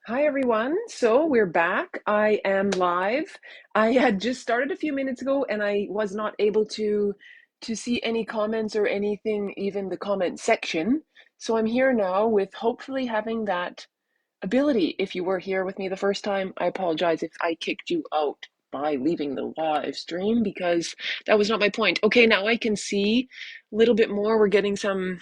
Hi everyone. So we're back. I am live. I had just started a few minutes ago and I was not able to see any comments or anything, even the comment section. So I'm here now with hopefully having that ability. If you were here with me the first time, I apologize if I kicked you out by leaving the live stream because that was not my point. Okay, now I can see a little bit more. We're getting some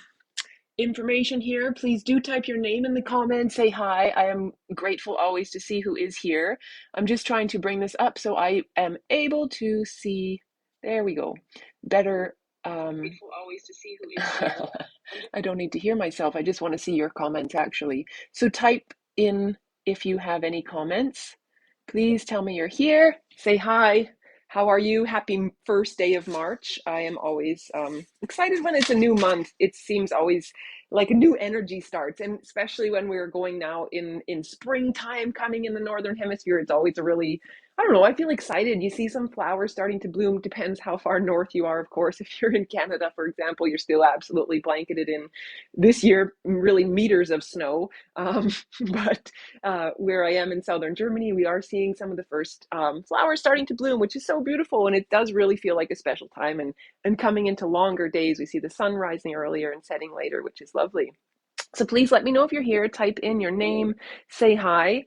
information here. Please do type your name in the comments, say hi. I am grateful always to see who is here. I'm just trying to bring this up so I am able to see. There we go. Better. Grateful always to see who is here. I don't need to hear myself. I just want to see your comments actually. So type in if you have any comments. Please tell me you're here. Say hi. How are you? Happy first day of March. I am always excited when it's a new month. It seems always like a new energy starts, and especially when we're going now in springtime coming in the northern hemisphere, it's always a really, I don't know, I feel excited. You see some flowers starting to bloom. Depends how far north you are, of course. If you're in Canada, for example, you're still absolutely blanketed in this year really meters of snow. But where I am in southern Germany, we are seeing some of the first flowers starting to bloom, which is so beautiful, and it does really feel like a special time. And coming into longer days, we see the sun rising earlier and setting later, which is lovely. So please let me know if you're here. Type in your name, say hi.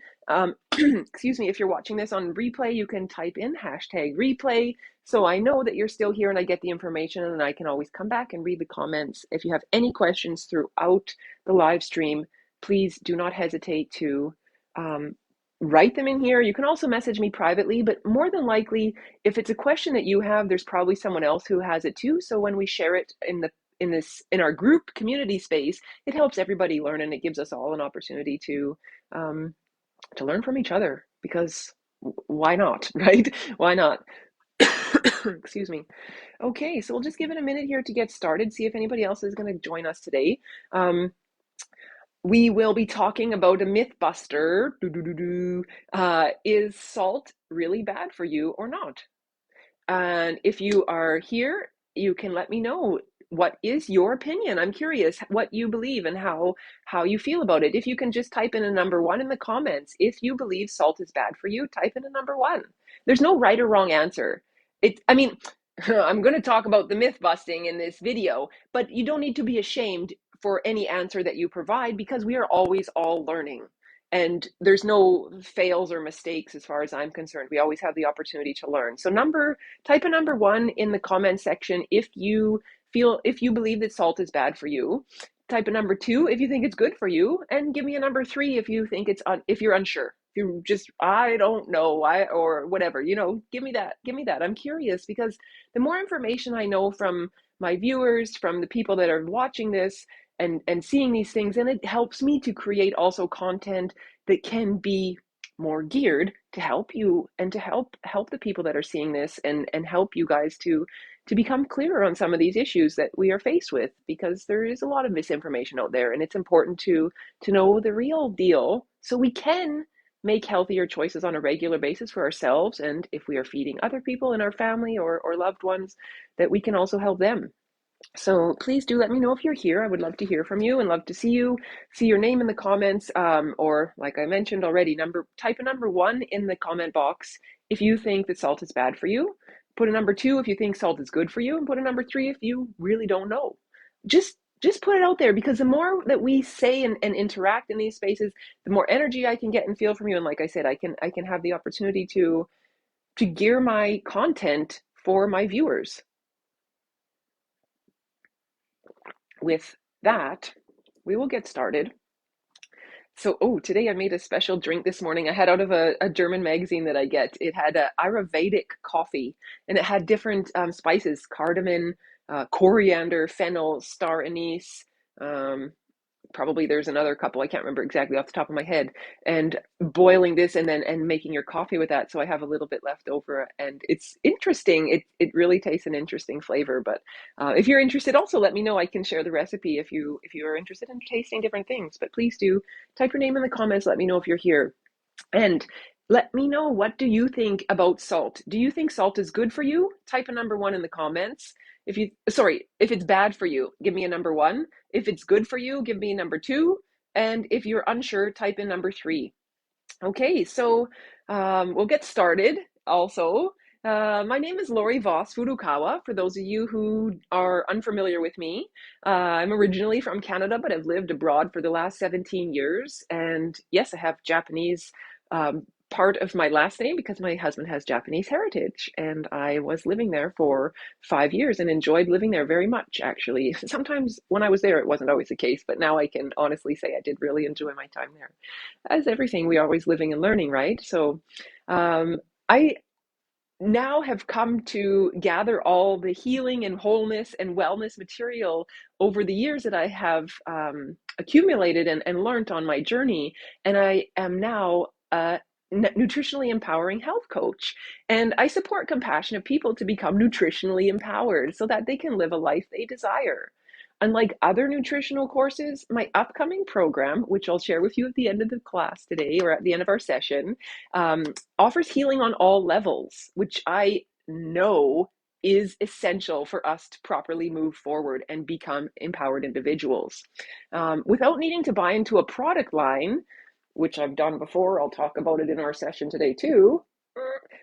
Excuse me, if you're watching this on replay, you can type in hashtag replay so I know that you're still here and I get the information, and I can always come back and read the comments. If you have any questions throughout the live stream, please do not hesitate to um, write them in here. You can also message me privately, but more than likely, if it's a question that you have, there's probably someone else who has it too. So when we share it in our group community space, it helps everybody learn, and it gives us all an opportunity um, to learn from each other, because why not, right? Why not? Excuse me. Okay, so we'll just give it a minute here to get started, see if anybody else is going to join us today. We will be talking about a myth buster. Is salt really bad for you or not? And if you are here, you can let me know, what is your opinion. I'm curious what you believe and how you feel about it. If you can just type in a number one in the comments. If you believe salt is bad for you, type in a number one. There's no right or wrong answer. I mean, I'm going to talk about the myth busting in this video, but you don't need to be ashamed for any answer that you provide, because we are always all learning. And there's no fails or mistakes as far as I'm concerned. We always have the opportunity to learn. So type a number one in the comment section if you believe that salt is bad for you. Type a number two if you think it's good for you, and give me a number three if you think if you're unsure. If you just, I don't know, or whatever, give me that. Give me that. I'm curious, because the more information I know from my viewers, from the people that are watching this, and seeing these things, and it helps me to create also content that can be more geared to help you, and to help the people that are seeing this, and help you guys to become clearer on some of these issues that we are faced with, because there is a lot of misinformation out there, and it's important to know the real deal so we can make healthier choices on a regular basis for ourselves, and if we are feeding other people in our family or loved ones, that we can also help them. So please do let me know if you're here. I would love to hear from you and love to see your name in the comments, or like I mentioned already, type a number one in the comment box if you think that salt is bad for you. Put a number two if you think salt is good for you, and put a number three if you really don't know. Just put it out there, because the more that we say and interact in these spaces, the more energy I can get and feel from you. And like I said, I can have the opportunity to gear my content for my viewers. With that, we will get started. So, today I made a special drink this morning. I had out of a German magazine that I get. It had a Ayurvedic coffee, and it had different spices: cardamom, coriander, fennel, star anise. Um, Probably there's another couple, I can't remember exactly off the top of my head, and boiling this and making your coffee with that. So I have a little bit left over, and it's interesting. It really tastes an interesting flavor. But if you're interested, also let me know. I can share the recipe if you are interested in tasting different things. But please do type your name in the comments. Let me know if you're here. And let me know, what do you think about salt? Do you think salt is good for you? Type a number one in the comments. If it's bad for you, give me a number one. If it's good for you, give me a number two. And if you're unsure, type in number three. Okay, so we'll get started also. My name is Lori Voss Furukawa, for those of you who are unfamiliar with me. I'm originally from Canada, but I've lived abroad for the last 17 years. And yes, I have Japanese part of my last name because my husband has Japanese heritage. And I was living there for 5 years and enjoyed living there very much, actually. Sometimes when I was there, it wasn't always the case, but now I can honestly say I did really enjoy my time there. As everything, we are always living and learning, right? So um, I now have come to gather all the healing and wholeness and wellness material over the years that I have accumulated and learned on my journey. And I am now a nutritionally empowering health coach. And I support compassionate people to become nutritionally empowered so that they can live a life they desire. Unlike other nutritional courses, my upcoming program, which I'll share with you at the end of the class today or at the end of our session, um, offers healing on all levels, which I know is essential for us to properly move forward and become empowered individuals. Without needing to buy into a product line, which I've done before, I'll talk about it in our session today too.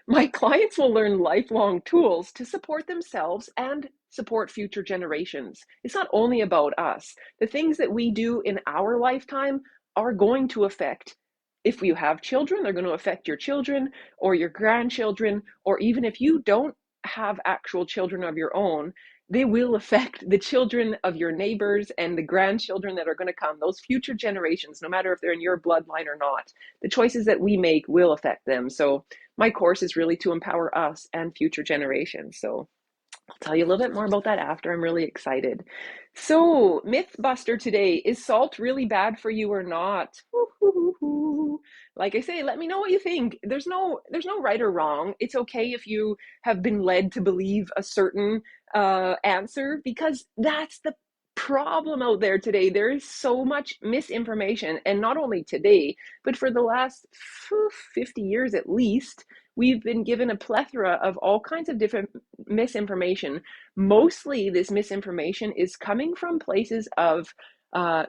My clients will learn lifelong tools to support themselves and support future generations. It's not only about us. The things that we do in our lifetime are going to affect, if you have children, they're going to affect your children or your grandchildren, or even if you don't have actual children of your own, they will affect the children of your neighbors and the grandchildren that are going to come, those future generations, no matter if they're in your bloodline or not. The choices that we make will affect them. So my course is really to empower us and future generations. So I'll tell you a little bit more about that after. I'm really excited. So, Mythbuster today, is salt really bad for you or not? Woo-hoo-hoo-hoo. Like I say, let me know what you think. There's no right or wrong. It's okay if you have been led to believe a certain answer, because that's the problem out there today. There is so much misinformation, and not only today, but for the last 50 years at least, we've been given a plethora of all kinds of different misinformation. Mostly this misinformation is coming from places of uh,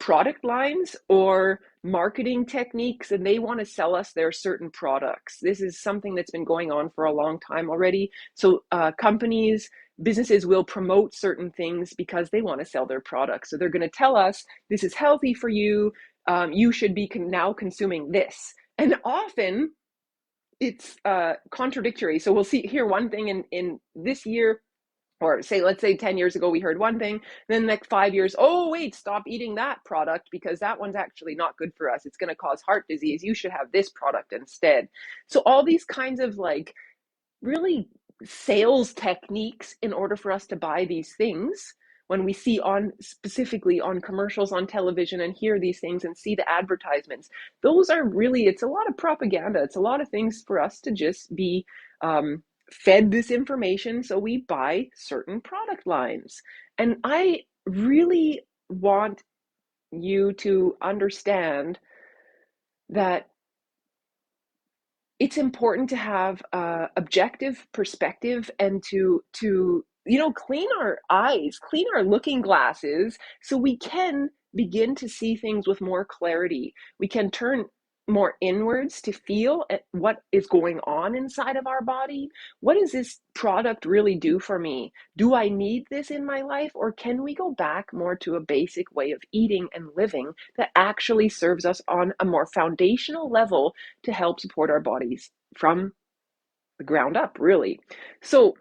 product lines or marketing techniques, and they want to sell us their certain products. This is something that's been going on for a long time already. So businesses will promote certain things because they want to sell their products. So they're going to tell us this is healthy for you. You should be now consuming this. And often it's contradictory. So we'll see here one thing in this year, or let's say 10 years ago, we heard one thing, then the next 5 years, oh, wait, stop eating that product because that one's actually not good for us. It's going to cause heart disease. You should have this product instead. So all these kinds of like really sales techniques in order for us to buy these things, when we see on specifically on commercials on television and hear these things and see the advertisements, those are really, it's a lot of propaganda. It's a lot of things for us to just be fed this information, so we buy certain product lines. And I really want you to understand that it's important to have objective perspective and to clean our eyes, clean our looking glasses, so we can begin to see things with more clarity. We can turn more inwards to feel at what is going on inside of our body. What does this product really do for me? Do I need this in my life, or can we go back more to a basic way of eating and living that actually serves us on a more foundational level to help support our bodies from the ground up, really? So,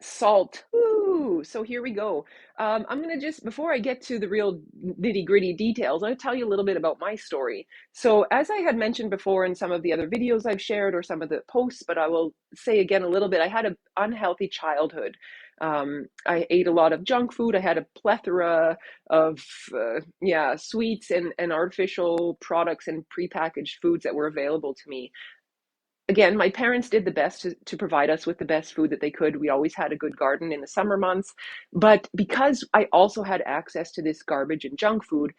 salt. Ooh, so here we go. I'm going to just, before I get to the real nitty gritty details, I'm going to tell you a little bit about my story. So, as I had mentioned before in some of the other videos I've shared or some of the posts, but I will say again a little bit, I had an unhealthy childhood. I ate a lot of junk food. I had a plethora of sweets and artificial products and prepackaged foods that were available to me. Again, my parents did the best to provide us with the best food that they could. We always had a good garden in the summer months. But because I also had access to this garbage and junk food,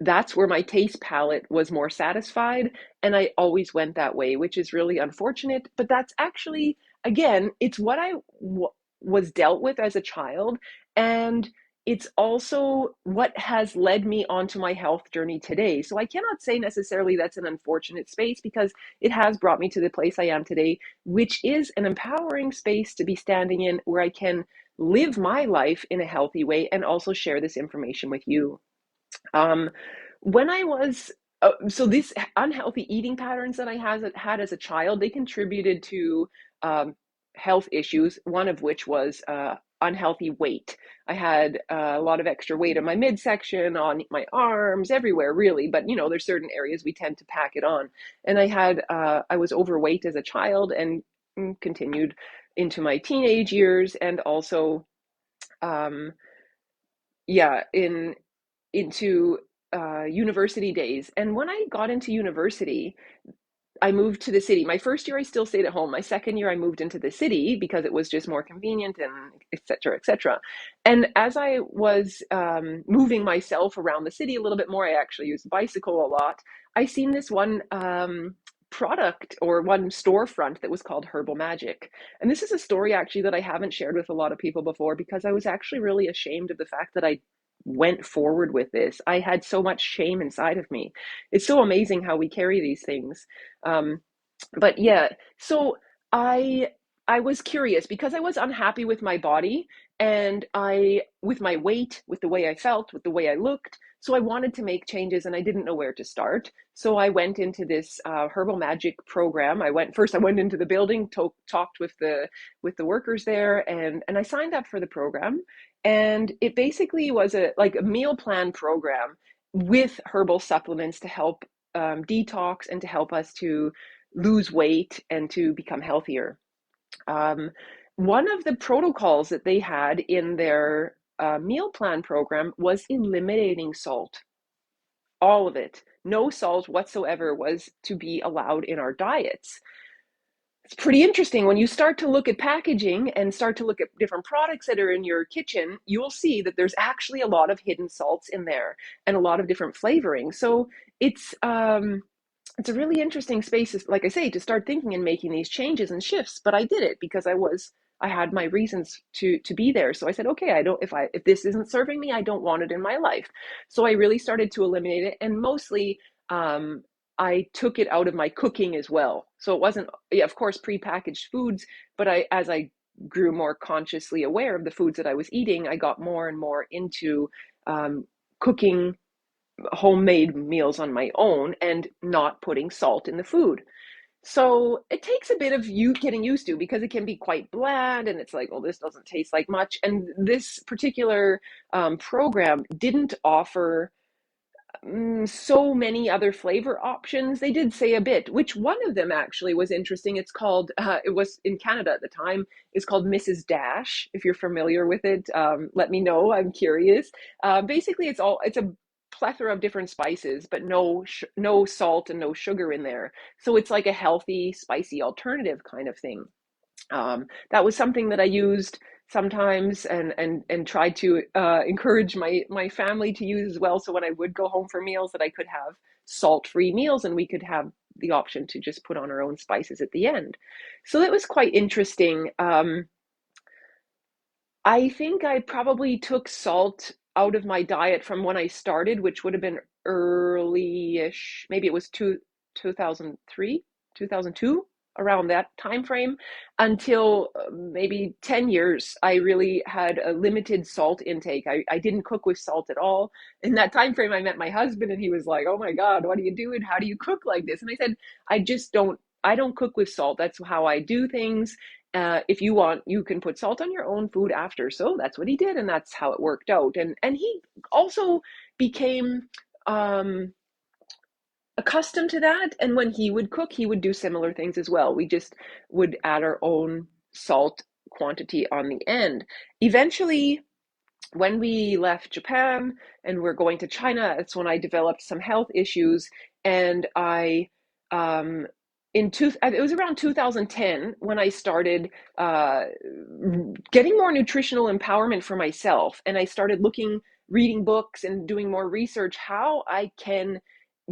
that's where my taste palette was more satisfied. And I always went that way, which is really unfortunate. But that's actually, again, it's what I was dealt with as a child. And it's also what has led me onto my health journey today. So I cannot say necessarily that's an unfortunate space, because it has brought me to the place I am today, which is an empowering space to be standing in, where I can live my life in a healthy way and also share this information with you. Um, when I was so these unhealthy eating patterns that I had as a child, they contributed to health issues. One of which was unhealthy weight. I had a lot of extra weight on my midsection, on my arms, everywhere really. But there's certain areas we tend to pack it on. And I was overweight as a child, and continued into my teenage years, and also um, yeah, into university days. And when I got into university, I moved to the city. My first year, I still stayed at home. My second year, I moved into the city because it was just more convenient, and et cetera, et cetera. And as I was moving myself around the city a little bit more, I actually used bicycle a lot. I seen this one product, or one storefront, that was called Herbal Magic. And this is a story actually that I haven't shared with a lot of people before, because I was actually really ashamed of the fact that I went forward with this. I had so much shame inside of me. It's so amazing how we carry these things. Um, but yeah, so I I was curious, because I was unhappy with my body, and with my weight, with the way I felt, with the way I looked. So I wanted to make changes, and I didn't know where to start. So I went into this Herbal Magic program. I went into the building, talked with the workers there, and I signed up for the program. And it basically was a meal plan program with herbal supplements to help detox, and to help us to lose weight and to become healthier. Um, One of the protocols that they had in their meal plan program was eliminating salt. All of it. No salt whatsoever was to be allowed in our diets. It's pretty interesting when you start to look at packaging and start to look at different products that are in your kitchen. You'll see that there's actually a lot of hidden salts in there, and a lot of different flavorings. So it's a really interesting space, like I say, to start thinking and making these changes and shifts. But I did it because I had my reasons to be there. So I said, okay, I don't if this isn't serving me, I don't want it in my life. So I really started to eliminate it, and mostly um, I took it out of my cooking as well. So it wasn't, yeah, of course, prepackaged foods, but as I grew more consciously aware of the foods that I was eating, I got more and more into cooking homemade meals on my own, and not putting salt in the food. So it takes a bit of you getting used to, because it can be quite bland, and it's like, well, this doesn't taste like much. And this particular program didn't offer so many other flavor options. They did say a bit, which one of them actually was interesting. It was in Canada at the time, it's called Mrs. Dash. If you're familiar with it, let me know. I'm curious. Basically, it's a plethora of different spices, but no salt and no sugar in there. So it's like a healthy, spicy alternative kind of thing. That was something that I used sometimes, and tried to encourage my family to use as well. So when I would go home for meals, that I could have salt-free meals, and we could have the option to just put on our own spices at the end. So that was quite interesting. I think I probably took salt out of my diet from when I started, which would have been early-ish. Maybe it was 2003, 2002, around that time frame, until maybe 10 years. I really had a limited salt intake. I didn't cook with salt at all. In that time frame, I met my husband, and he was like, "Oh my God, what are you doing? How do you cook like this?" And I said, I don't cook with salt. That's how I do things. If you want, you can put salt on your own food after. So that's what he did, and that's how it worked out. And he also became um, accustomed to that. And when he would cook, he would do similar things as well. We just would add our own salt quantity on the end. Eventually, when we left Japan and we're going to China, it's when I developed some health issues, and um, it was around 2010 when I started uh, getting more nutritional empowerment for myself, and I started reading books, and doing more research how I can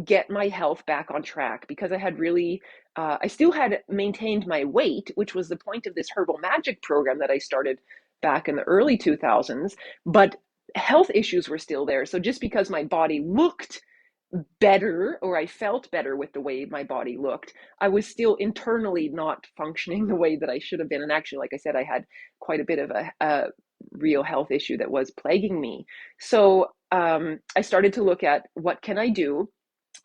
get my health back on track, because I still had maintained my weight, which was the point of this Herbal Magic program that I started back in the early 2000s. But health issues were still there. So just because my body looked better, or I felt better with the way my body looked, I was still internally not functioning the way that I should have been. And actually, like I said, I had quite a bit of a real health issue that was plaguing me. So I started to look at what can I do,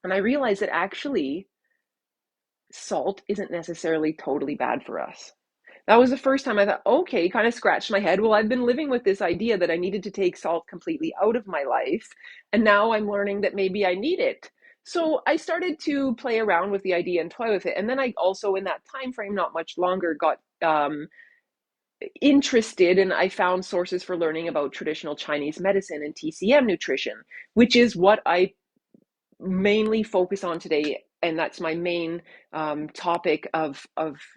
and I realized that actually salt isn't necessarily totally bad for us. That was the first time I thought, okay, kind of scratched my head. Well, I've been living with this idea that I needed to take salt completely out of my life, and now I'm learning that maybe I need it. So I started to play around with the idea and toy with it. And then I also, in that time frame, not much longer, got interested, and I found sources for learning about traditional Chinese medicine and TCM nutrition, which is what I mainly focus on today, and that's my main topic of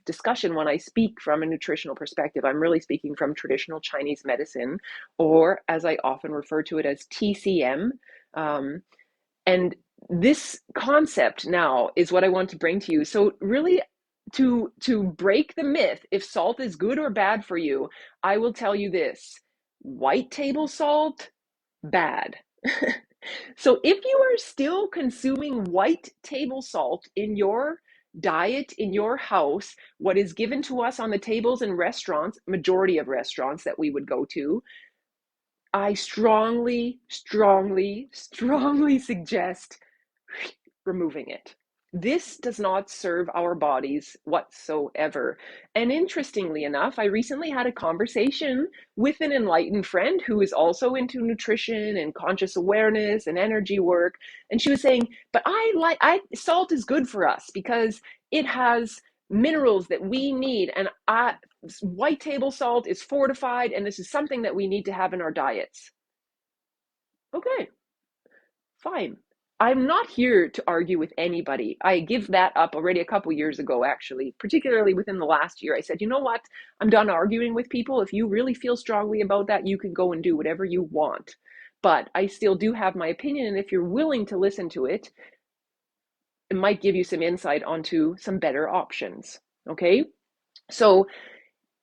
discussion when I speak from a nutritional perspective. I'm really speaking from traditional Chinese medicine, or as I often refer to it as TCM. And this concept now is what I want to bring to you. So really, to break the myth, if salt is good or bad for you, I will tell you this: white table salt, bad. So if you are still consuming white table salt in your diet, in your house, what is given to us on the tables in restaurants, majority of restaurants that we would go to, I strongly, strongly, strongly suggest removing it. This does not serve our bodies whatsoever. And interestingly enough, I recently had a conversation with an enlightened friend who is also into nutrition and conscious awareness and energy work. And she was saying, but salt is good for us because it has minerals that we need. And white table salt is fortified, and this is something that we need to have in our diets. Okay, fine. I'm not here to argue with anybody. I give that up already a couple years ago, actually, particularly within the last year. I said, you know what? I'm done arguing with people. If you really feel strongly about that, you can go and do whatever you want. But I still do have my opinion, and if you're willing to listen to it, it might give you some insight onto some better options. Okay? So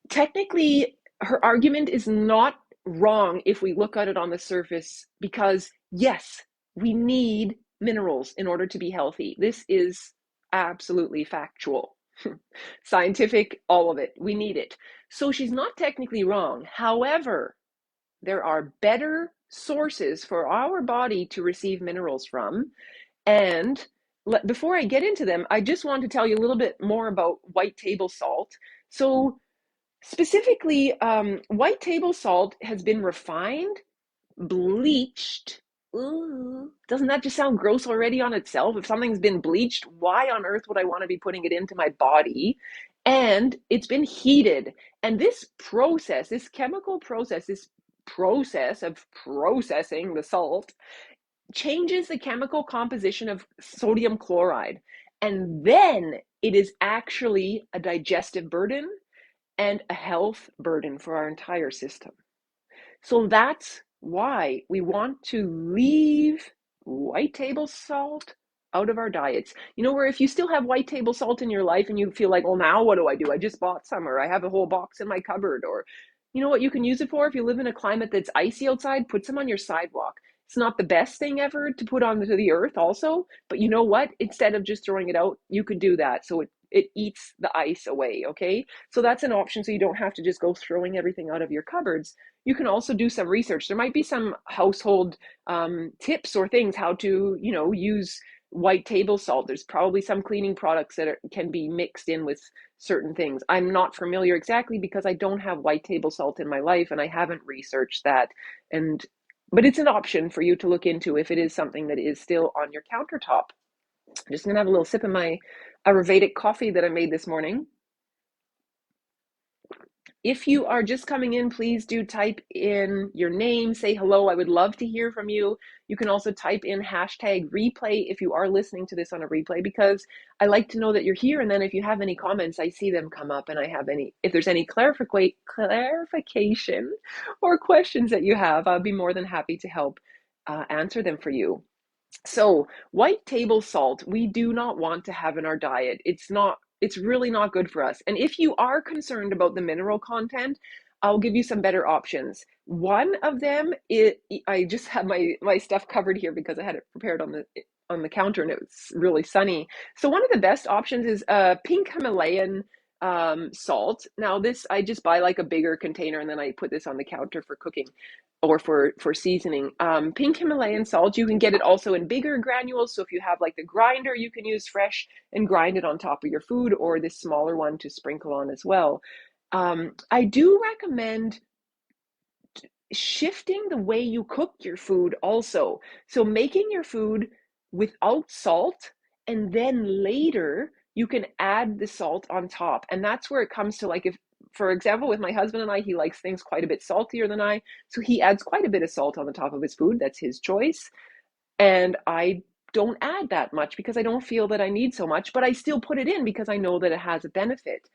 technically, her argument is not wrong if we look at it on the surface, because yes, we need minerals in order to be healthy. This is absolutely factual. Scientific, all of it. We need it. So she's not technically wrong. However, there are better sources for our body to receive minerals from. And before I get into them, I just want to tell you a little bit more about white table salt. So specifically, white table salt has been refined, bleached. Ooh, doesn't that just sound gross already on itself? If something's been bleached, why on earth would I want to be putting it into my body? And it's been heated. And this process, this chemical process, this process of processing the salt changes the chemical composition of sodium chloride. And then it is actually a digestive burden and a health burden for our entire system. So that's why we want to leave white table salt out of our diets. You know, where if you still have white table salt in your life and you feel like, well, now what do? I just bought some, or I have a whole box in my cupboard, or you know what you can use it for? If you live in a climate that's icy outside, put some on your sidewalk. It's not the best thing ever to put onto the earth also, but you know what? Instead of just throwing it out, you could do that. So it eats the ice away, okay? So that's an option, so you don't have to just go throwing everything out of your cupboards. You can also do some research. There might be some household tips or things how to, you know, use white table salt. There's probably some cleaning products that can be mixed in with certain things. I'm not familiar exactly because I don't have white table salt in my life and I haven't researched that. But it's an option for you to look into if it is something that is still on your countertop. I'm just gonna have a little sip of my Ayurvedic coffee that I made this morning. If you are just coming in, please do type in your name, say hello. I would love to hear from you. You can also type in hashtag replay if you are listening to this on a replay, because I like to know that you're here. And then if you have any comments, I see them come up, and if there's any clarification or questions that you have, I'll be more than happy to help answer them for you. So white table salt, we do not want to have in our diet. It's really not good for us. And if you are concerned about the mineral content, I'll give you some better options. One of them, I just have my stuff covered here because I had it prepared on the counter and it was really sunny. So one of the best options is pink Himalayan salt. Now this, I just buy like a bigger container and then I put this on the counter for cooking or for seasoning. Pink Himalayan salt, you can get it also in bigger granules. So if you have like the grinder, you can use fresh and grind it on top of your food, or this smaller one to sprinkle on as well. I do recommend shifting the way you cook your food also. So making your food without salt, and then later you can add the salt on top. And that's where it comes to, like, if, for example, with my husband and I, he likes things quite a bit saltier than I. So he adds quite a bit of salt on the top of his food. That's his choice. And I don't add that much because I don't feel that I need so much, but I still put it in because I know that it has a benefit.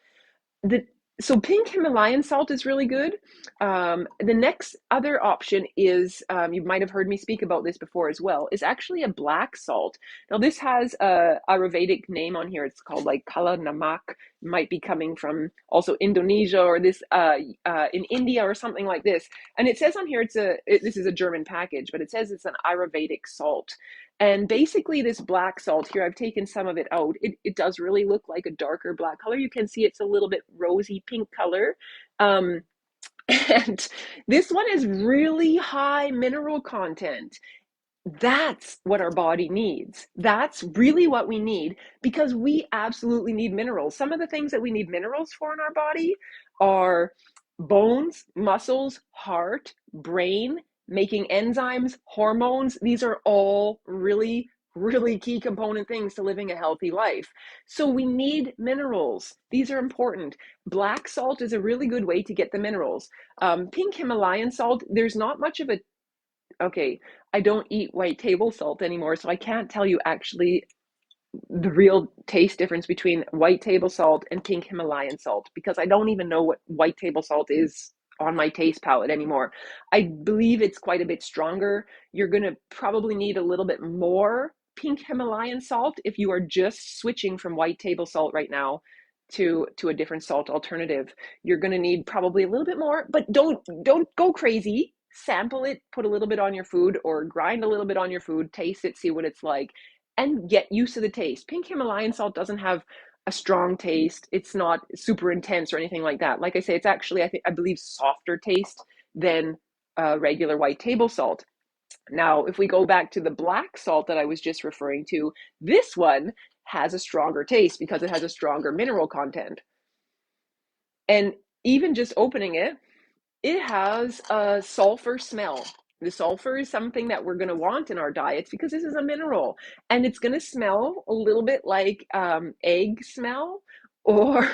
The So pink Himalayan salt is really good. The next other option is, you might have heard me speak about this before as well, is actually a black salt. Now this has a Ayurvedic name on here. It's called like Kala Namak. It might be coming from also Indonesia or this in India or something like this. And it says on here this is a German package, but it says it's an Ayurvedic salt. And basically this black salt here, I've taken some of it out. It does really look like a darker black color. You can see it's a little bit rosy pink color. And this one is really high mineral content. That's what our body needs. That's really what we need, because we absolutely need minerals. Some of the things that we need minerals for in our body are bones, muscles, heart, brain, making enzymes, hormones. These are all really, really key component things to living a healthy life. So we need minerals. These are important. Black salt is a really good way to get the minerals. Pink Himalayan salt, there's not much of a okay, I don't eat white table salt anymore, so I can't tell you actually the real taste difference between white table salt and pink Himalayan salt, because I don't even know what white table salt is on my taste palette anymore. I believe it's quite a bit stronger. You're going to probably need a little bit more pink Himalayan salt if you are just switching from white table salt right now to a different salt alternative. You're going to need probably a little bit more, but don't go crazy. Sample it, put a little bit on your food, or grind a little bit on your food, taste it, see what it's like, and get used to the taste. Pink Himalayan salt doesn't have a strong taste. It's not super intense or anything like that. Like I say, it's actually, I believe, softer taste than regular white table salt. Now, if we go back to the black salt that I was just referring to, this one has a stronger taste because it has a stronger mineral content. And even just opening it, it has a sulfur smell. The sulfur is something that we're going to want in our diets because this is a mineral, and it's going to smell a little bit like egg smell, or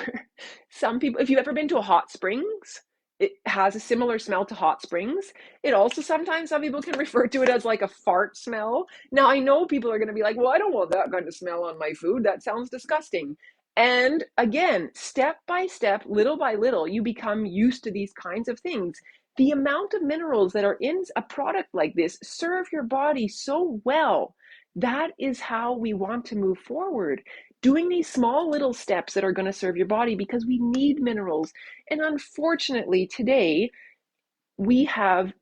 some people, if you've ever been to a hot springs, it has a similar smell to hot springs. It also, sometimes some people can refer to it as like a fart smell. Now, I know people are going to be like, well, I don't want that kind of smell on my food. That sounds disgusting. And again, step by step, little by little, you become used to these kinds of things. The amount of minerals that are in a product like this serve your body so well. That is how we want to move forward. Doing these small little steps that are going to serve your body, because we need minerals. And unfortunately, today, we have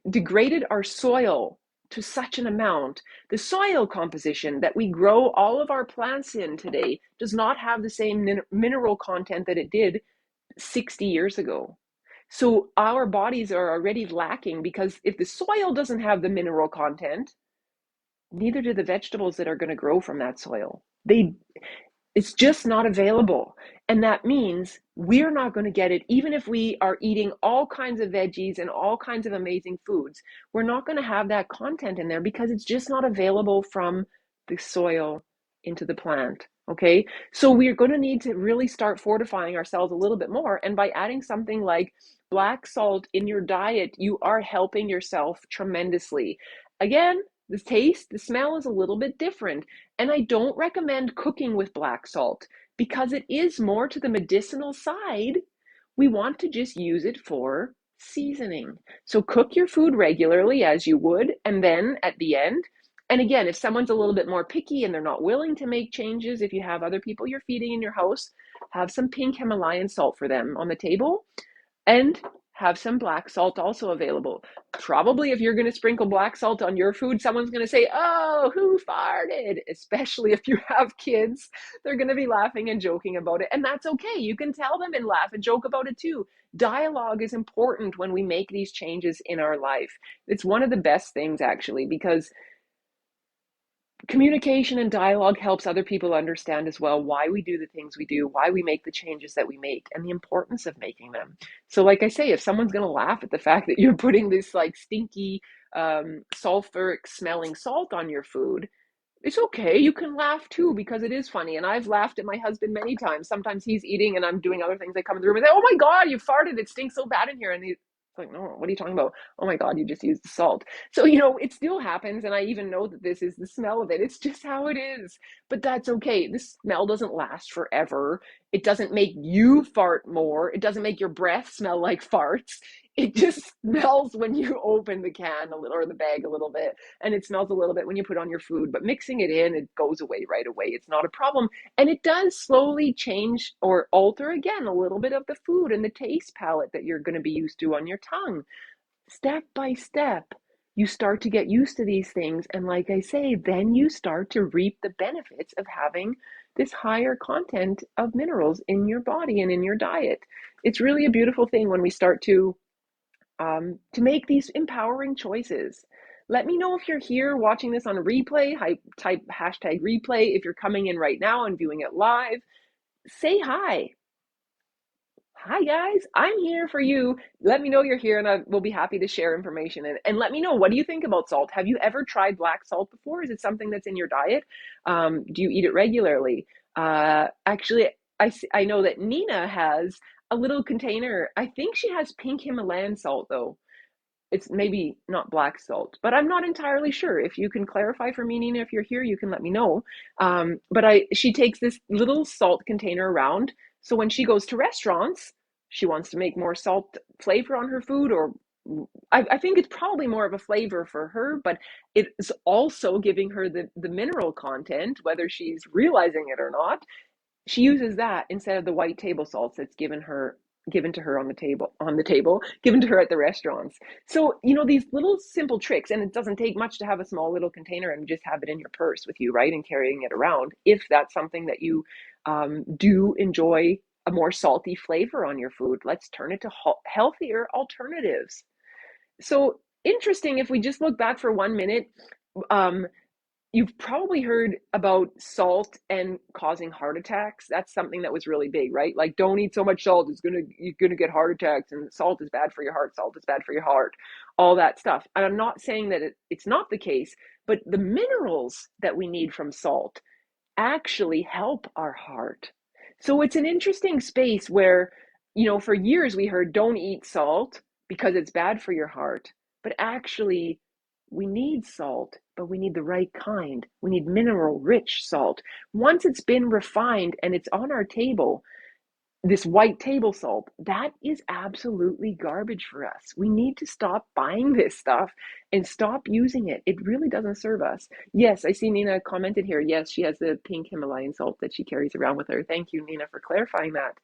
degraded our soil to such an amount. The soil composition that we grow all of our plants in today does not have the same mineral content that it did 60 years ago. So our bodies are already lacking, because if the soil doesn't have the mineral content, neither do the vegetables that are going to grow from that soil. It's just not available. And that means we're not going to get it, even if we are eating all kinds of veggies and all kinds of amazing foods. We're not going to have that content in there because it's just not available from the soil into the plant. Okay, so we're going to need to really start fortifying ourselves a little bit more. And by adding something like black salt in your diet, you are helping yourself tremendously. Again, the taste, the smell is a little bit different. And I don't recommend cooking with black salt because it is more to the medicinal side. We want to just use it for seasoning. So cook your food regularly as you would, and then at the end, and again, if someone's a little bit more picky and they're not willing to make changes, if you have other people you're feeding in your house, have some pink Himalayan salt for them on the table. And have some black salt also available. Probably if you're going to sprinkle black salt on your food, someone's going to say, "Oh, who farted?" Especially if you have kids, they're going to be laughing and joking about it. And that's okay. You can tell them and laugh and joke about it too. Dialogue is important when we make these changes in our life. It's one of the best things, actually, because communication and dialogue helps other people understand as well why we do the things we do, why we make the changes that we make, and the importance of making them. So, like I say, if someone's going to laugh at the fact that you're putting this like stinky, sulfuric smelling salt on your food, it's okay. You can laugh too because it is funny. And I've laughed at my husband many times. Sometimes he's eating and I'm doing other things. I come in the room and say, "Oh my God, you farted. It stinks so bad in here." And he's like, "No, what are you talking about?" "Oh my God, you just used the salt." So, it still happens. And I even know that this is the smell of it. It's just how it is. But that's okay. This smell doesn't last forever. It doesn't make you fart more. It doesn't make your breath smell like farts. It just smells when you open the can a little or the bag a little bit, and it smells a little bit when you put on your food, but mixing it in, it goes away right away. It's not a problem. And it does slowly change or alter again a little bit of the food and the taste palette that you're going to be used to on your tongue. Step by step, you start to get used to these things. And like I say, then you start to reap the benefits of having this higher content of minerals in your body and in your diet. It's really a beautiful thing when we start to make these empowering choices. Let me know if you're here watching this on a replay. Type hashtag replay if you're coming in right now and viewing it live. Say hi. Hi, guys. I'm here for you. Let me know you're here and I will be happy to share information. And let me know, what do you think about salt? Have you ever tried black salt before? Is it something that's in your diet? Do you eat it regularly? Actually, I know that Nina has a little container. I think she has pink Himalayan salt, though. It's maybe not black salt, but I'm not entirely sure. If you can clarify for me, Nina, if you're here, you can let me know. But she takes this little salt container around. So when she goes to restaurants, she wants to make more salt flavor on her food, or I think it's probably more of a flavor for her, but it is also giving her the mineral content, whether she's realizing it or not. She uses that instead of the white table salts that's given to her on the table, given to her at the restaurants. So, these little simple tricks, and it doesn't take much to have a small little container and just have it in your purse with you, right? And carrying it around. If that's something that you do enjoy, a more salty flavor on your food, let's turn it to healthier alternatives. So interesting, if we just look back for 1 minute, um, you've probably heard about salt and causing heart attacks. That's something that was really big, right? Like, don't eat so much salt. You're gonna get heart attacks, and salt is bad for your heart. Salt is bad for your heart. All that stuff. And I'm not saying that it's not the case, but the minerals that we need from salt actually help our heart. So it's an interesting space where, for years we heard don't eat salt because it's bad for your heart. But actually, we need salt, but we need the right kind. We need mineral rich salt. Once it's been refined and it's on our table, this white table salt, that is absolutely garbage for us. We need to stop buying this stuff and stop using it. It really doesn't serve us. Yes, I see Nina commented here. Yes, she has the pink Himalayan salt that she carries around with her. Thank you, Nina, for clarifying that.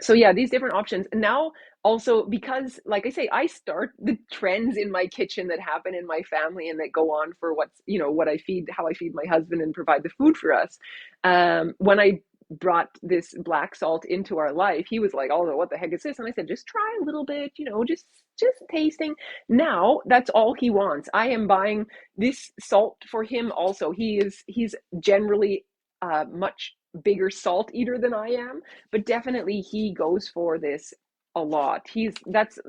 So yeah, these different options. And now also, because like I say, I start the trends in my kitchen that happen in my family and that go on for what I feed, how I feed my husband and provide the food for us. When I brought this black salt into our life, he was like, "Oh, what the heck is this?" And I said, "Just try a little bit, just tasting." Now that's all he wants. I am buying this salt for him also. He's generally much bigger salt eater than I am, but definitely he goes for this a lot. That's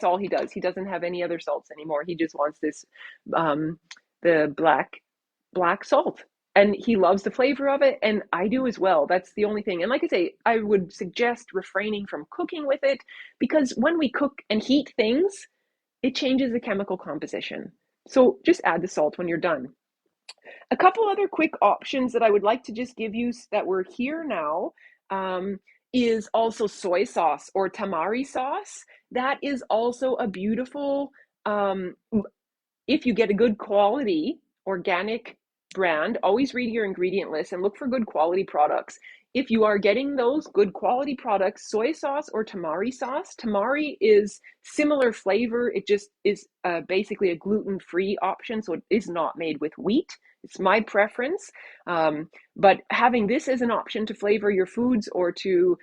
all he does. He doesn't have any other salts anymore. He just wants this, the black salt, and he loves the flavor of it, and I do as well. That's the only thing. And like I say, I would suggest refraining from cooking with it, because when we cook and heat things, it changes the chemical composition. So just add the salt when you're done. A couple other quick options that I would like to just give you that we're here now, is also soy sauce or tamari sauce. That is also a beautiful, if you get a good quality organic brand, always read your ingredient list and look for good quality products. If you are getting those good quality products, soy sauce or tamari sauce, tamari is similar flavor. It just is basically a gluten-free option, so it is not made with wheat. It's my preference. But having this as an option to flavor your foods or to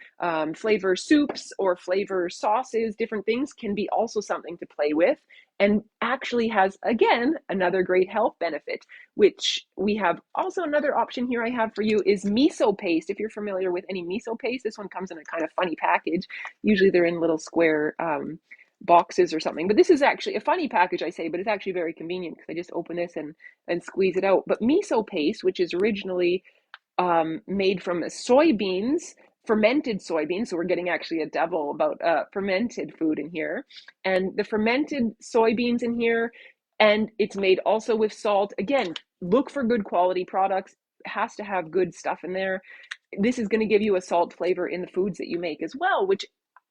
flavor soups or flavor sauces, different things can be also something to play with, and actually has, again, another great health benefit, which we have also another option here I have for you is miso paste. If you're familiar with any miso paste, this one comes in a kind of funny package. Usually they're in little square boxes or something, but this is actually a funny package, I say, but it's actually very convenient because I just open this and squeeze it out. But miso paste, which is originally made from soybeans, fermented soybeans. So we're getting actually a double about fermented food in here. And the fermented soybeans in here, and it's made also with salt. Again, look for good quality products. It has to have good stuff in there. This is going to give you a salt flavor in the foods that you make as well, which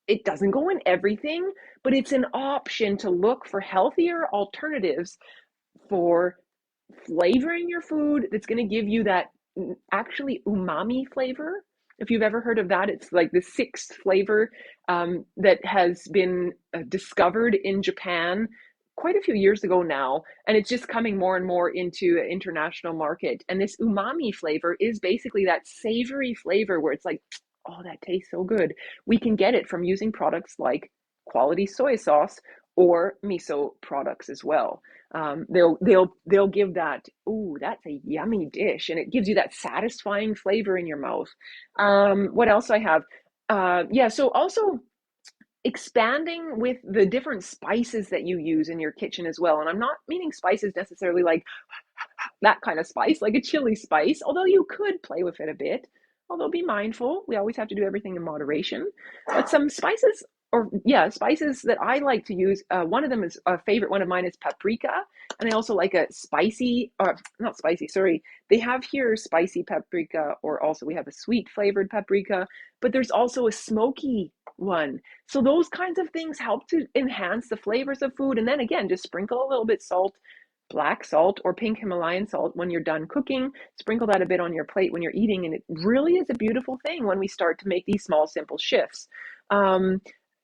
it doesn't go in everything, but it's an option to look for healthier alternatives for flavoring your food that's going to give you that actually umami flavor. If you've ever heard of that, it's like the sixth flavor that has been discovered in Japan quite a few years ago now, and it's just coming more and more into an international market. And this umami flavor is basically that savory flavor where it's like, oh, that tastes so good. We can get it from using products like quality soy sauce or miso products as well. They'll give that, ooh, that's a yummy dish, and it gives you that satisfying flavor in your mouth. What else I have? Yeah, so also expanding with the different spices that you use in your kitchen as well. And I'm not meaning spices necessarily like that kind of spice, like a chili spice, although you could play with it a bit. Although be mindful, we always have to do everything in moderation. But some spices, or yeah, spices that I like to use. One of them is a favorite one of mine is paprika, and I also like a spicy, or not spicy, sorry. They have here spicy paprika, or also we have a sweet flavored paprika, but there's also a smoky one. So those kinds of things help to enhance the flavors of food. And then again, just sprinkle a little bit salt, black salt or pink Himalayan salt when you're done cooking. Sprinkle that a bit on your plate when you're eating, and it really is a beautiful thing when we start to make these small, simple shifts.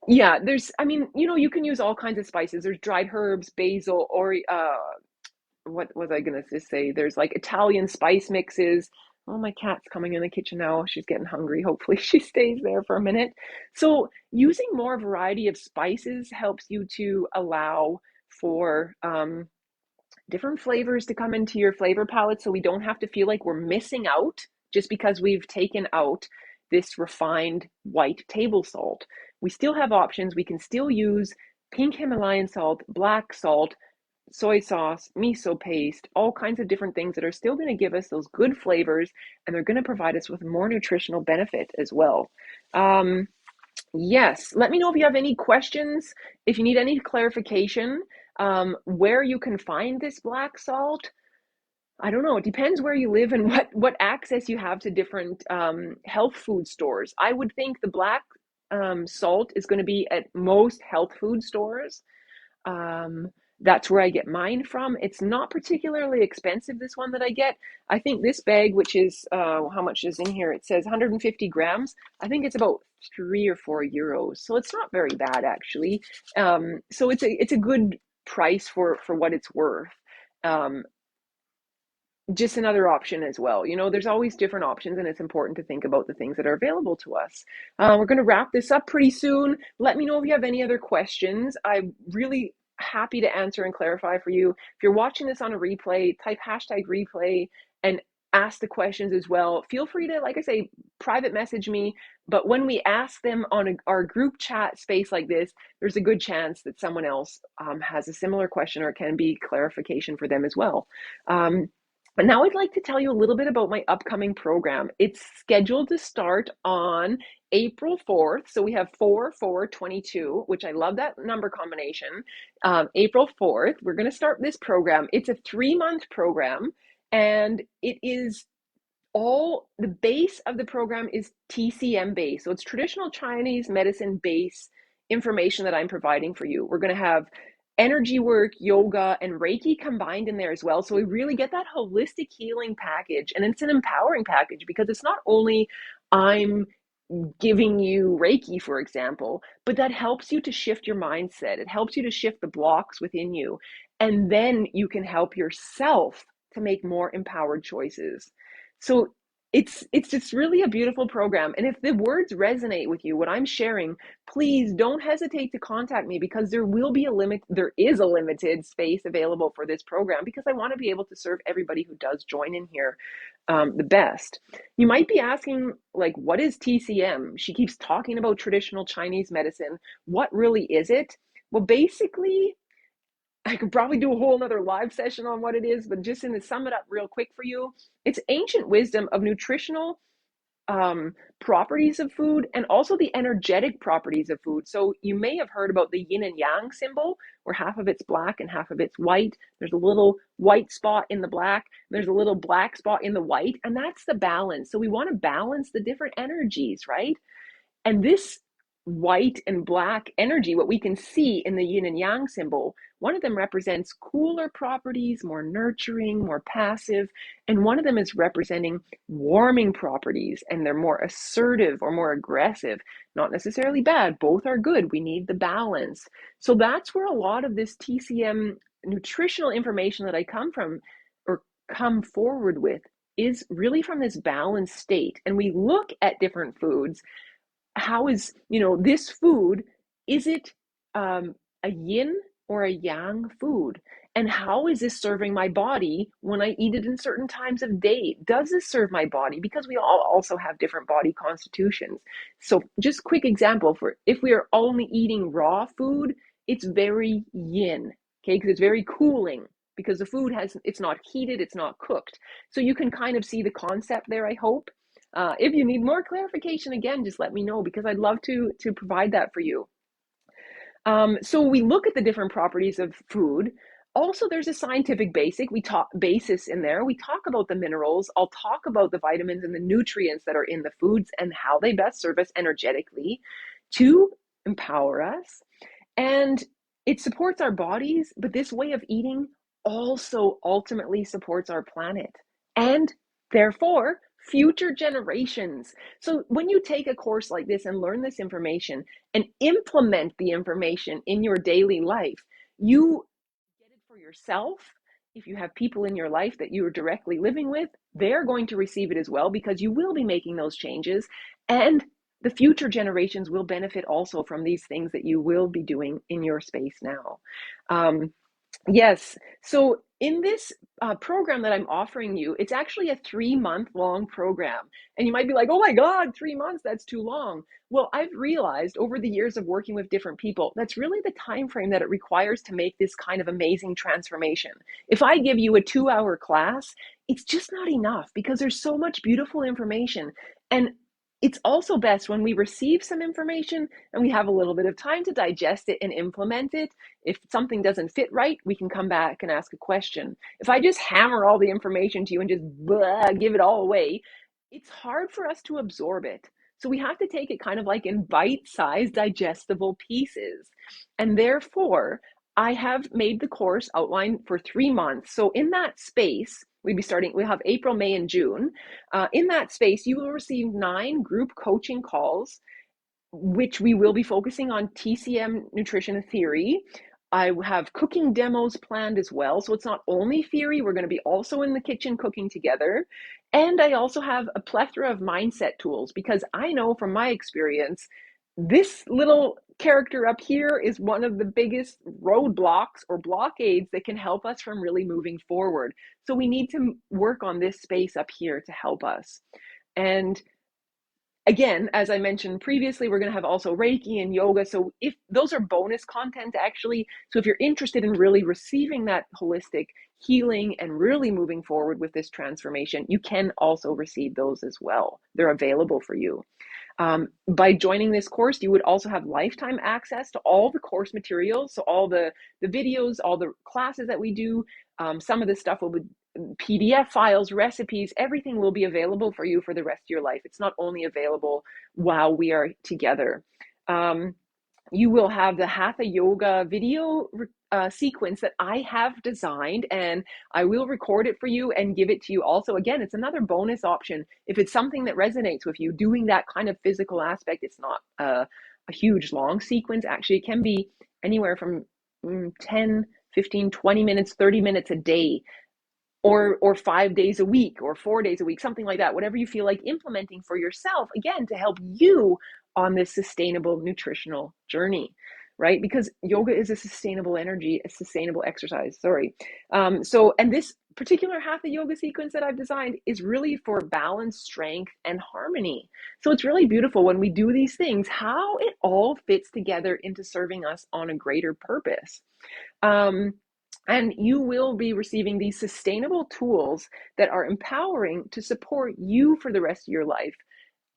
Yeah, I mean, you can use all kinds of spices. There's dried herbs, basil, or what was I gonna just say? There's like Italian spice mixes. Oh, my cat's coming in the kitchen now. She's getting hungry. Hopefully she stays there for a minute. So using more variety of spices helps you to allow for different flavors to come into your flavor palette, so we don't have to feel like we're missing out just because we've taken out this refined white table salt. We still have options. We can still use pink Himalayan salt, black salt, soy sauce, miso paste, all kinds of different things that are still going to give us those good flavors, and they're going to provide us with more nutritional benefit as well. Yes, let me know if you have any questions, if you need any clarification, where you can find this black salt. I don't know. It depends where you live and what access you have to different health food stores. I would think the black salt is going to be at most health food stores. Um, that's where I get mine from. It's not particularly expensive, this one that I get. I think this bag, which is, how much is in here? It says 150 grams. I think it's about 3 or 4 euros. So it's not very bad, actually. So it's a good price for what it's worth. Um, just another option as well. There's always different options, and it's important to think about the things that are available to us. We're going to wrap this up pretty soon. Let me know if you have any other questions. I'm really happy to answer and clarify for you. If you're watching this on a replay, type #replay and ask the questions as well. Feel free to, like I say, private message me. But when we ask them on our group chat space like this, there's a good chance that someone else has a similar question, or it can be clarification for them as well. But now I'd like to tell you a little bit about my upcoming program. It's scheduled to start on April 4th. So we have 4/4/22, which I love that number combination. April 4th, we're going to start this program. It's a 3-month program, and it is the base of the program is TCM based. So it's traditional Chinese medicine based information that I'm providing for you. We're going to have energy work, yoga, and Reiki combined in there as well. So we really get that holistic healing package. And it's an empowering package because it's not only I'm giving you Reiki, for example, but that helps you to shift your mindset. It helps you to shift the blocks within you. And then you can help yourself to make more empowered choices. So it's just really a beautiful program. And if the words resonate with you, what I'm sharing, please don't hesitate to contact me because there is a limited space available for this program because I want to be able to serve everybody who does join in here the best. You might be asking, like, what is TCM? She keeps talking about traditional Chinese medicine. What really is it? Well, basically, I could probably do a whole nother live session on what it is, but just to sum it up real quick for you, it's ancient wisdom of nutritional properties of food and also the energetic properties of food. So you may have heard about the yin and yang symbol, where half of it's black and half of it's white. There's a little white spot in the black, there's a little black spot in the white, and that's the balance. So we want to balance the different energies, right? And this white and black energy, what we can see in the yin and yang symbol, one of them represents cooler properties, more nurturing, more passive, and one of them is representing warming properties, and they're more assertive or more aggressive. Not necessarily bad, both are good. We need the balance. So that's where a lot of this TCM nutritional information that I come forward with is really from this balanced state. And we look at different foods. How is, this food, is it a yin or a yang food? And how is this serving my body when I eat it in certain times of day? Does this serve my body? Because we all also have different body constitutions. So just quick example, for if we are only eating raw food, it's very yin, okay? Because it's very cooling, because the food it's not heated, it's not cooked. So you can kind of see the concept there, I hope. If you need more clarification, again, just let me know because I'd love to provide that for you. So we look at the different properties of food. Also, there's a scientific basis in there. We talk about the minerals. I'll talk about the vitamins and the nutrients that are in the foods and how they best serve us energetically to empower us. And it supports our bodies, but this way of eating also ultimately supports our planet and therefore future generations. So when you take a course like this and learn this information and implement the information in your daily life, you get it for yourself. If you have people in your life that you are directly living with, they're going to receive it as well because you will be making those changes. And the future generations will benefit also from these things that you will be doing in your space now. Yes. So in this program that I'm offering you, it's actually a 3-month long program. And you might be like, oh my God, 3 months, that's too long. Well, I've realized over the years of working with different people, that's really the time frame that it requires to make this kind of amazing transformation. If I give you a 2-hour class, it's just not enough because there's so much beautiful information. And it's also best when we receive some information and we have a little bit of time to digest it and implement it. If something doesn't fit right, we can come back and ask a question. If I just hammer all the information to you and just give it all away, it's hard for us to absorb it. So we have to take it kind of like in bite-sized digestible pieces. And therefore, I have made the course outline for 3 months. So in that space, we'll have April, May, and June. In that space, you will receive 9 group coaching calls, which we will be focusing on TCM nutrition theory. I have cooking demos planned as well. So it's not only theory, we're going to be also in the kitchen cooking together. And I also have a plethora of mindset tools because I know from my experience, this little character up here is one of the biggest roadblocks or blockades that can help us from really moving forward. So we need to work on this space up here to help us. And again, as I mentioned previously, we're going to have also Reiki and yoga. So if those are bonus content, actually. So if you're interested in really receiving that holistic healing and really moving forward with this transformation, you can also receive those as well. They're available for you. By joining this course, you would also have lifetime access to all the course materials. So all the videos, all the classes that we do, some of this stuff will be PDF files, recipes, everything will be available for you for the rest of your life. It's not only available while we are together. you will have the Hatha Yoga video sequence that I have designed, and I will record it for you and give it to you also. Again, it's another bonus option. If it's something that resonates with you, doing that kind of physical aspect, it's not a huge long sequence. Actually, it can be anywhere from 10, 15, 20 minutes, 30 minutes a day, or 5 days a week or 4 days a week, something like that, whatever you feel like implementing for yourself, again, to help you on this sustainable nutritional journey, right? Because yoga is a sustainable energy, a sustainable exercise. Sorry. And this particular hatha yoga sequence that I've designed is really for balance, strength, and harmony. So it's really beautiful when we do these things, how it all fits together into serving us on a greater purpose. Um, and you will be receiving these sustainable tools that are empowering to support you for the rest of your life.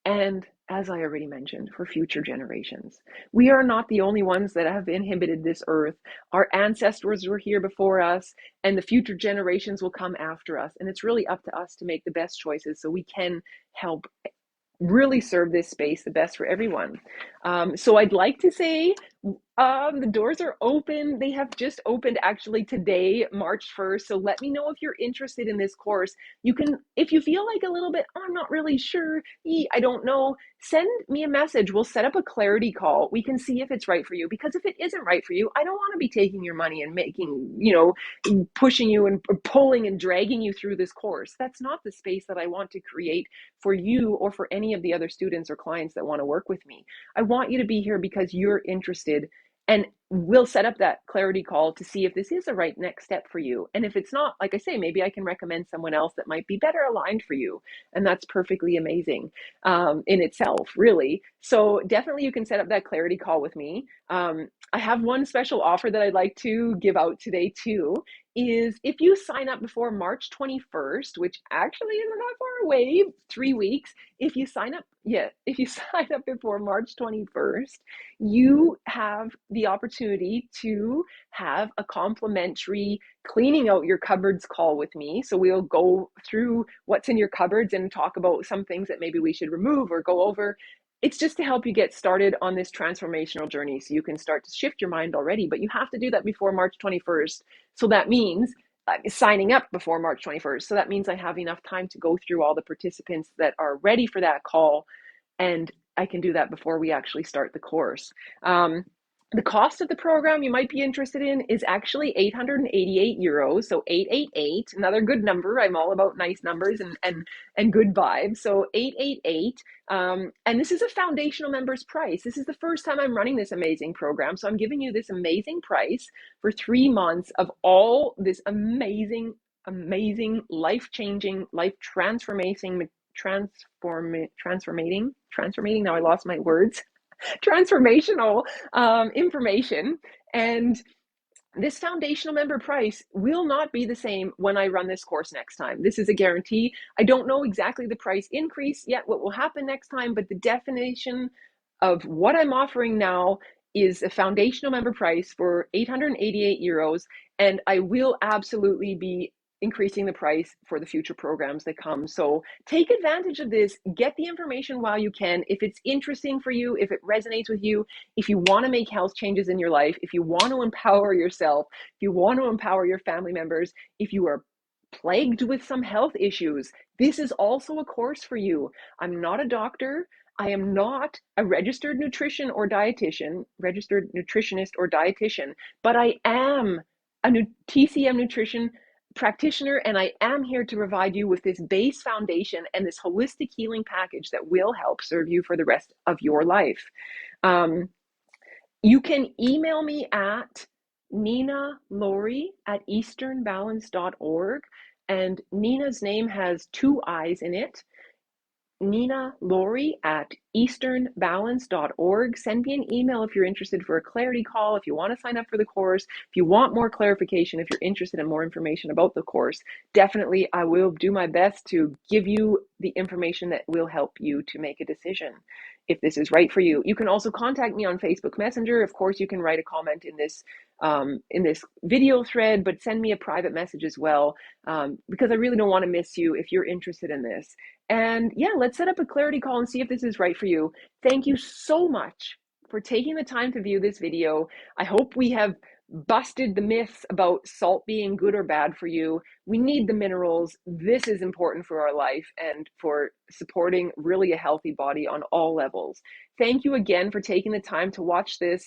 And as I already mentioned, for future generations. We are not the only ones that have inhabited this earth. Our ancestors were here before us, and the future generations will come after us. And it's really up to us to make the best choices so we can help really serve this space the best for everyone. So I'd like to say the doors are open. They have just opened actually today, March 1st. So let me know if you're interested in this course. You can, if you feel like a little bit, oh, I'm not really sure, I don't know, send me a message. We'll set up a clarity call. We can see if it's right for you. Because if it isn't right for you, I don't want to be taking your money and making, pushing you and pulling and dragging you through this course. That's not the space that I want to create for you or for any of the other students or clients that want to work with me. I want you to be here because you're interested, and we'll set up that clarity call to see if this is the right next step for you. And if it's not, like I say, maybe I can recommend someone else that might be better aligned for you. And that's perfectly amazing in itself, really. So definitely you can set up that clarity call with me. I have one special offer that I'd like to give out today too, is if you sign up before March 21st, which actually isn't that far away, 3 weeks, if you sign up, if you sign up before March 21st, you have the opportunity to have a complimentary cleaning out your cupboards call with me. So we'll go through what's in your cupboards and talk about some things that maybe we should remove or go over. It's just to help you get started on this transformational journey so you can start to shift your mind already, but you have to do that before March 21st. So that means signing up before March 21st. So that means I have enough time to go through all the participants that are ready for that call, and I can do that before we actually start the course. The cost of the program you might be interested in is actually 888 euros. So 888, another good number. I'm all about nice numbers and good vibes. So 888. And this is a foundational member's price. This is the first time I'm running this amazing program. So I'm giving you this amazing price for 3 months of all this amazing, life-changing, transformating. Now I lost my words. Transformational information. And this foundational member price will not be the same when I run this course next time. This is a guarantee. I don't know exactly the price increase yet, what will happen next time, but the definition of what I'm offering now is a foundational member price for 888 euros. And I will absolutely be increasing the price for the future programs that come. So take advantage of this, get the information while you can. If it's interesting for you, if it resonates with you, if you want to make health changes in your life, if you want to empower yourself, if you want to empower your family members, if you are plagued with some health issues, this is also a course for you. I'm not a doctor. I am not a registered nutritionist or dietitian, but I am a TCM nutrition practitioner, and I am here to provide you with this base foundation and this holistic healing package that will help serve you for the rest of your life. You can email me at ninalaurie@easternbalance.org, and Nina's name has 2 I's in it. ninalaurie@easternbalance.org. Send me an email if you're interested for a clarity call, if you want to sign up for the course, if you want more clarification, if you're interested in more information about the course. Definitely, I will do my best to give you the information that will help you to make a decision if this is right for you. You can also contact me on Facebook Messenger. Of course, you can write a comment in this video thread, but send me a private message as well, because I really don't want to miss you if you're interested in this. And yeah, let's set up a clarity call and see if this is right for you. Thank you so much for taking the time to view this video. I hope we have busted the myths about salt being good or bad for you. We need the minerals. This is important for our life and for supporting really a healthy body on all levels. Thank you again for taking the time to watch this,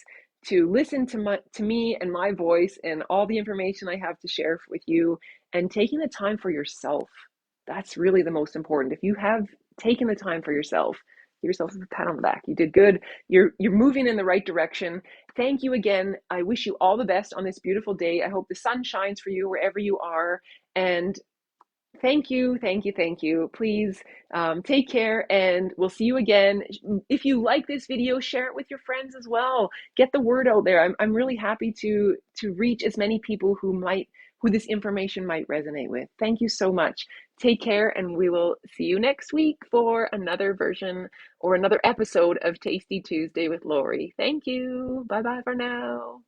to listen to me and my voice and all the information I have to share with you, and taking the time for yourself. That's really the most important. If you have taken the time for yourself, give yourself a pat on the back. You did good. You're moving in the right direction. Thank you again. I wish you all the best on this beautiful day. I hope the sun shines for you wherever you are. And thank you, thank you, thank you. Please take care, and we'll see you again. If you like this video, share it with your friends as well. Get the word out there. I'm really happy to reach as many people who this information might resonate with. Thank you so much. Take care, and we will see you next week for another version or another episode of Tasty Tuesday with Lori. Thank you. Bye bye for now.